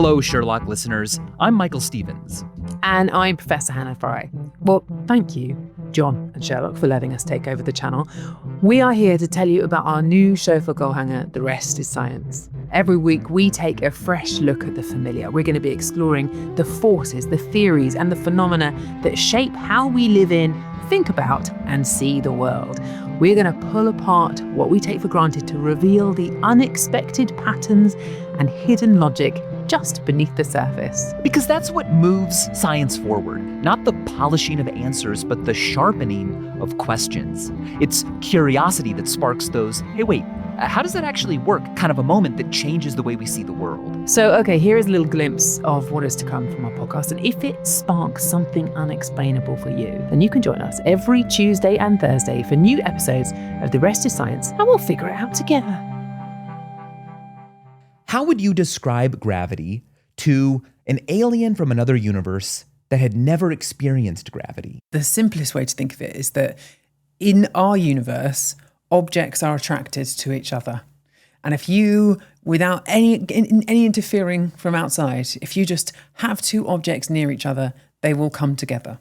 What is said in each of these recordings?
Hello, Sherlock listeners. I'm Michael Stevens. And I'm Professor Hannah Fry. Well, thank you, John and Sherlock, for letting us take over the channel. We are here to tell you about our new show for Goalhanger, The Rest is Science. Every week, we take a fresh look at the familiar. We're going to be exploring the forces, the theories, and the phenomena that shape how we live in, think about, and see the world. We're going to pull apart what we take for granted to reveal the unexpected patterns and hidden logic just beneath the surface. Because that's what moves science forward. Not the polishing of answers, but the sharpening of questions. It's curiosity that sparks those, hey, wait, how does that actually work? Kind of a moment that changes the way we see the world. So, okay, here is a little glimpse of what is to come from our podcast. And if it sparks something unexplainable for you, then you can join us every Tuesday and Thursday for new episodes of The Rest is Science, and we'll figure it out together. How would you describe gravity to an alien from another universe that had never experienced gravity? The simplest way to think of it is that in our universe, objects are attracted to each other. And if you, without any interfering from outside, if you just have two objects near each other, they will come together.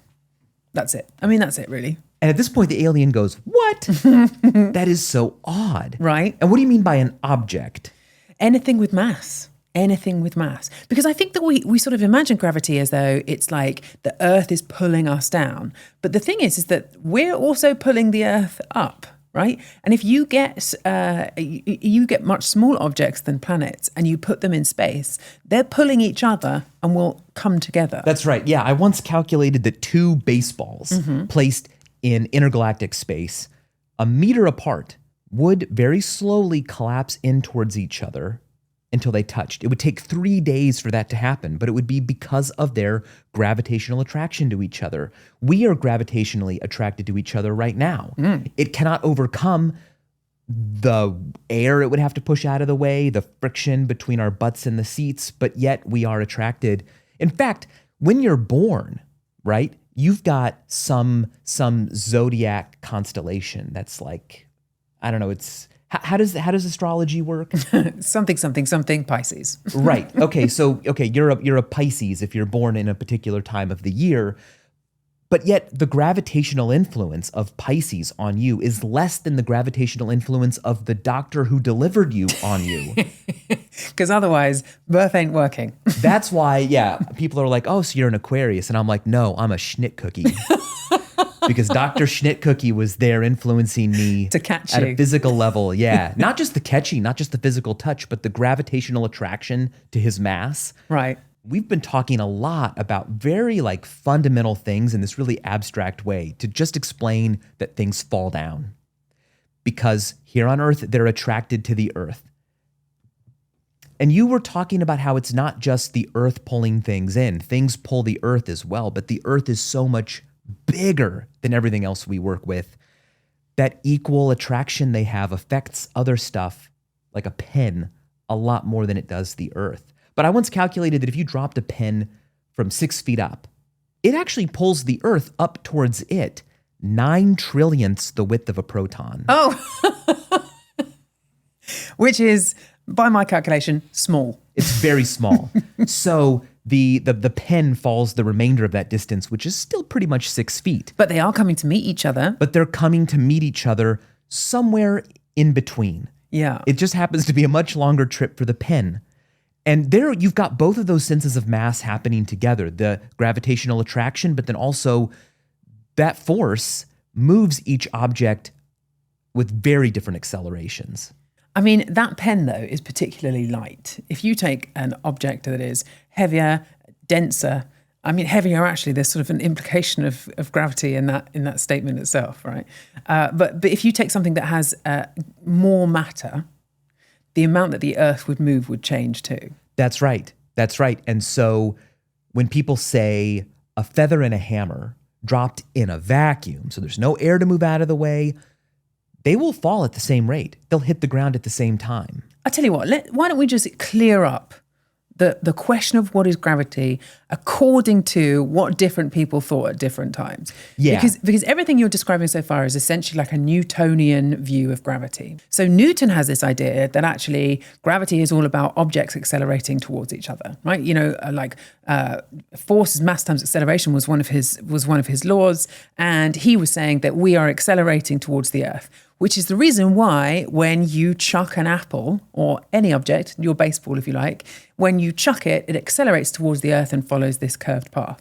That's it. I mean, that's it, really. And at this point, the alien goes, what? That is so odd. Right. And what do you mean by an object? Anything with mass. Anything with mass. Because I think that we sort of imagine gravity as though it's like the Earth is pulling us down. But the thing is that we're also pulling the Earth up, right? And if you get much smaller objects than planets and you put them in space, they're pulling each other and will come together. That's right. Yeah, I once calculated that two baseballs placed in intergalactic space, a meter apart, would very slowly collapse in towards each other until they touched. It would take 3 days for that to happen, but it would be because of their gravitational attraction to each other. We are gravitationally attracted to each other right now. It cannot overcome the air it would have to push out of the way, the friction between our butts and the seats, but yet we are attracted. In fact, when you're born, right, you've got some zodiac constellation that's like, I don't know, it's how does astrology work? something Pisces. Right. Okay. So you're a Pisces if you're born in a particular time of the year, but yet the gravitational influence of Pisces on you is less than the gravitational influence of the doctor who delivered you on you. Because otherwise, birth ain't working. That's why, yeah, people are like, oh, so you're an Aquarius, and I'm like, no, I'm a Schnitt cookie. Because Dr. Schnitt-Cookie was there influencing me to catch at you. A physical level. Yeah. Not just the catching, not just the physical touch, but the gravitational attraction to his mass. Right. We've been talking a lot about very fundamental things in this really abstract way to just explain that things fall down. Because here on Earth, they're attracted to the Earth. And you were talking about how it's not just the Earth pulling things in. Things pull the Earth as well, but the Earth is so much bigger than everything else we work with. That equal attraction they have affects other stuff, like a pen, a lot more than it does the Earth. But I once calculated that if you dropped a pen from 6 feet up, it actually pulls the Earth up towards it 9 trillionths the width of a proton. Oh, which is, by my calculation, small. It's very small. So the pen falls the remainder of that distance, which is still pretty much 6 feet. But they are coming to meet each other. But they're coming to meet each other somewhere in between. Yeah. It just happens to be a much longer trip for the pen. And there you've got both of those senses of mass happening together, the gravitational attraction, but then also that force moves each object with very different accelerations. I mean, that pen, though, is particularly light. If you take an object that is heavier, denser, I mean, heavier, actually, there's sort of an implication of gravity in that statement itself, right? But if you take something that has more matter, the amount that the Earth would move would change too. That's right. That's right. And so when people say a feather in a hammer dropped in a vacuum, so there's no air to move out of the way, they will fall at the same rate. They'll hit the ground at the same time. I tell you what, why don't we just clear up the question of what is gravity according to what different people thought at different times. Yeah. Because everything you're describing so far is essentially like a Newtonian view of gravity. So Newton has this idea that actually gravity is all about objects accelerating towards each other, right? You know, force is mass times acceleration was one of his laws, and he was saying that we are accelerating towards the Earth, which is the reason why when you chuck an apple or any object, your baseball if you like, when you chuck it, it accelerates towards the Earth and follows this curved path.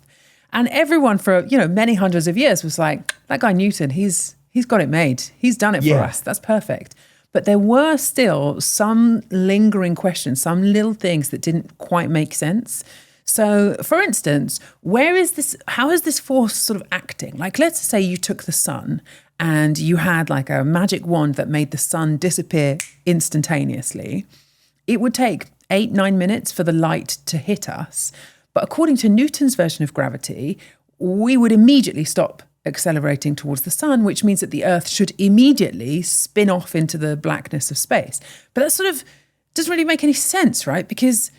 And everyone for, many hundreds of years was like, that guy Newton, he's got it made. He's done it for us. That's perfect. But there were still some lingering questions, some little things that didn't quite make sense. So, for instance, how is this force sort of acting? Like, let's say you took the sun and you had like a magic wand that made the sun disappear instantaneously. It would take 8-9 minutes for the light to hit us. But according to Newton's version of gravity, we would immediately stop accelerating towards the sun, which means that the Earth should immediately spin off into the blackness of space. But that sort of doesn't really make any sense, right? Because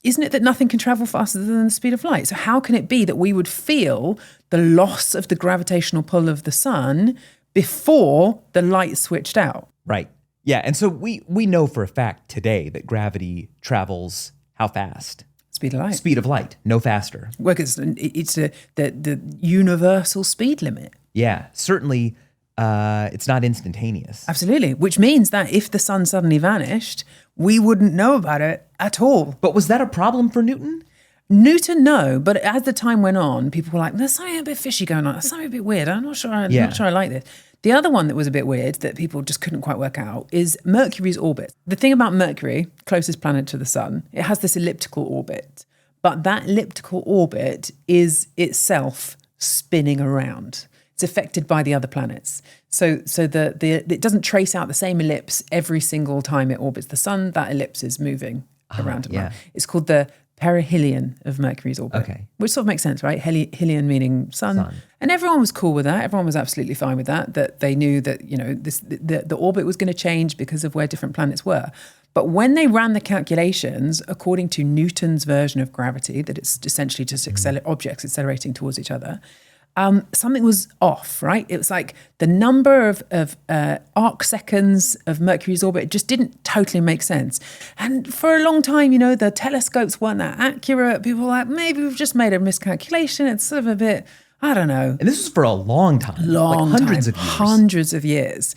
isn't it that nothing can travel faster than the speed of light? So how can it be that we would feel the loss of the gravitational pull of the sun before the light switched out? Right. Yeah. And so we know for a fact today that gravity travels how fast? Speed of light. Speed of light, no faster. Well, because it's the universal speed limit. Yeah, certainly it's not instantaneous. Absolutely, which means that if the sun suddenly vanished, we wouldn't know about it at all. But was that a problem for Newton? Newton, no. But as the time went on, people were like, there's something a bit fishy going on. There's something a bit weird. I'm not sure I like this. The other one that was a bit weird that people just couldn't quite work out is Mercury's orbit. The thing about Mercury, closest planet to the sun, it has this elliptical orbit. But that elliptical orbit is itself spinning around. It's affected by the other planets. So it doesn't trace out the same ellipse every single time it orbits the sun. That ellipse is moving around and around. It's called the perihelion of Mercury's orbit, which sort of makes sense, right? Helion meaning sun. And everyone was cool with that. Everyone was absolutely fine with that, that they knew that, the orbit was going to change because of where different planets were. But when they ran the calculations, according to Newton's version of gravity, that it's essentially just objects accelerating towards each other, something was off, right? It was like the number of arc seconds of Mercury's orbit just didn't totally make sense. And for a long time, the telescopes weren't that accurate. People were like, maybe we've just made a miscalculation. It's sort of a bit, I don't know. And this was for a long time. Hundreds of years.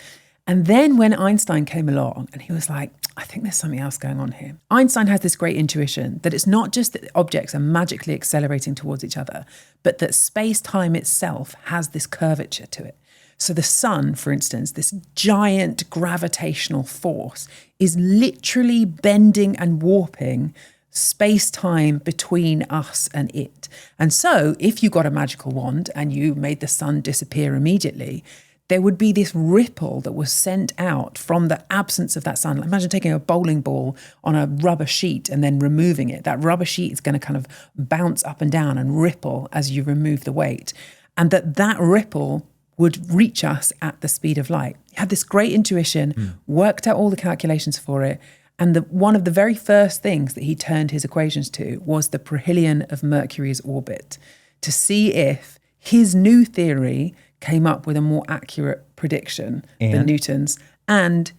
And then when Einstein came along and he was like, I think there's something else going on here. Einstein has this great intuition that it's not just that objects are magically accelerating towards each other, but that space-time itself has this curvature to it. So the sun, for instance, this giant gravitational force is literally bending and warping space-time between us and it. And so if you got a magical wand and you made the sun disappear immediately, there would be this ripple that was sent out from the absence of that sun. Imagine taking a bowling ball on a rubber sheet and then removing it. That rubber sheet is going to kind of bounce up and down and ripple as you remove the weight. And that ripple would reach us at the speed of light. He had this great intuition, worked out all the calculations for it. And one of the very first things that he turned his equations to was the perihelion of Mercury's orbit, to see if his new theory came up with a more accurate prediction than Newton's. And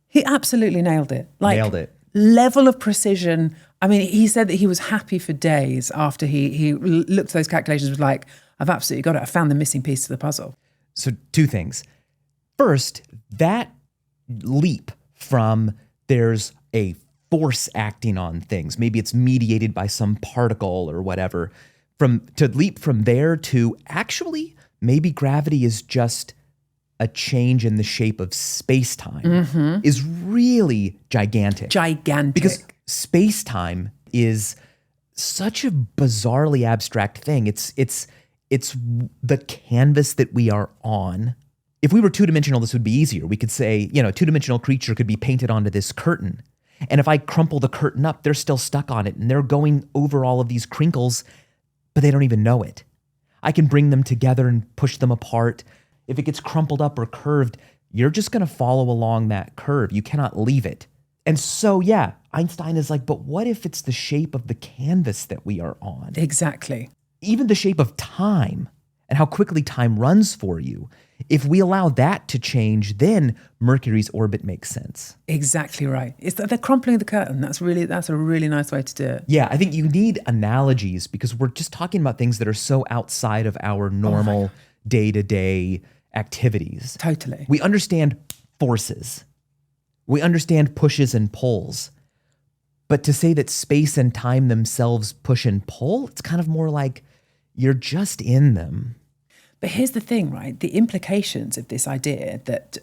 he absolutely nailed it. Nailed it. Level of precision. I mean, he said that he was happy for days after he looked at those calculations, was like, I've absolutely got it. I found the missing piece to the puzzle. So 2 things. First, that leap from there's a force acting on things, maybe it's mediated by some particle or whatever, to leap from there to actually maybe gravity is just a change in the shape of space-time is really gigantic. Because space-time is such a bizarrely abstract thing. It's the canvas that we are on. If we were two-dimensional, this would be easier. We could say, a two-dimensional creature could be painted onto this curtain. And if I crumple the curtain up, they're still stuck on it and they're going over all of these crinkles, but they don't even know it. I can bring them together and push them apart. If it gets crumpled up or curved, you're just going to follow along that curve. You cannot leave it. And so, yeah, Einstein is like, but what if it's the shape of the canvas that we are on? Exactly. Even the shape of time and how quickly time runs for you. If we allow that to change, then Mercury's orbit makes sense. Exactly right. It's the crumpling of the curtain. That's a really nice way to do it. Yeah, I think you need analogies because we're just talking about things that are so outside of our normal day-to-day activities. Totally. We understand forces. We understand pushes and pulls. But to say that space and time themselves push and pull, it's kind of more like you're just in them. But here's the thing, right? The implications of this idea that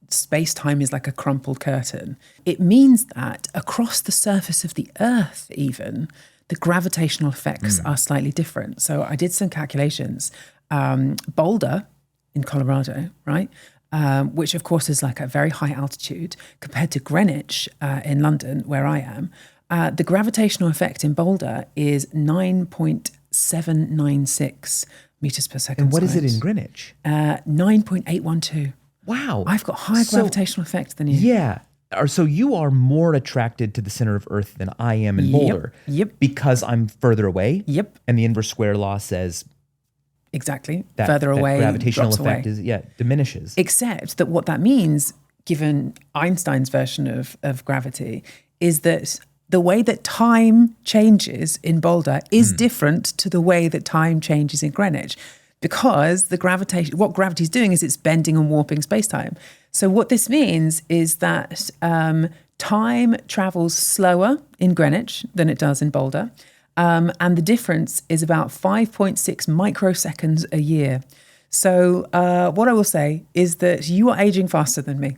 space-time is like a crumpled curtain, it means that across the surface of the Earth even, the gravitational effects are slightly different. So I did some calculations. Boulder in Colorado, right? Which of course is like a very high altitude compared to Greenwich in London, where I am. The gravitational effect in Boulder is 9.796 meters per second. And what is it in Greenwich? 9.812. Wow. I've got higher gravitational effect than you. Yeah. So you are more attracted to the center of Earth than I am in Boulder. Yep. Because I'm further away. Yep. And the inverse square law says exactly. that Further away, gravitational drops effect away. Diminishes. Except that what that means, given Einstein's version of gravity, is that the way that time changes in Boulder is different to the way that time changes in Greenwich, because what gravity is doing is it's bending and warping space-time. So what this means is that time travels slower in Greenwich than it does in Boulder. And the difference is about 5.6 microseconds a year. So what I will say is that you are aging faster than me.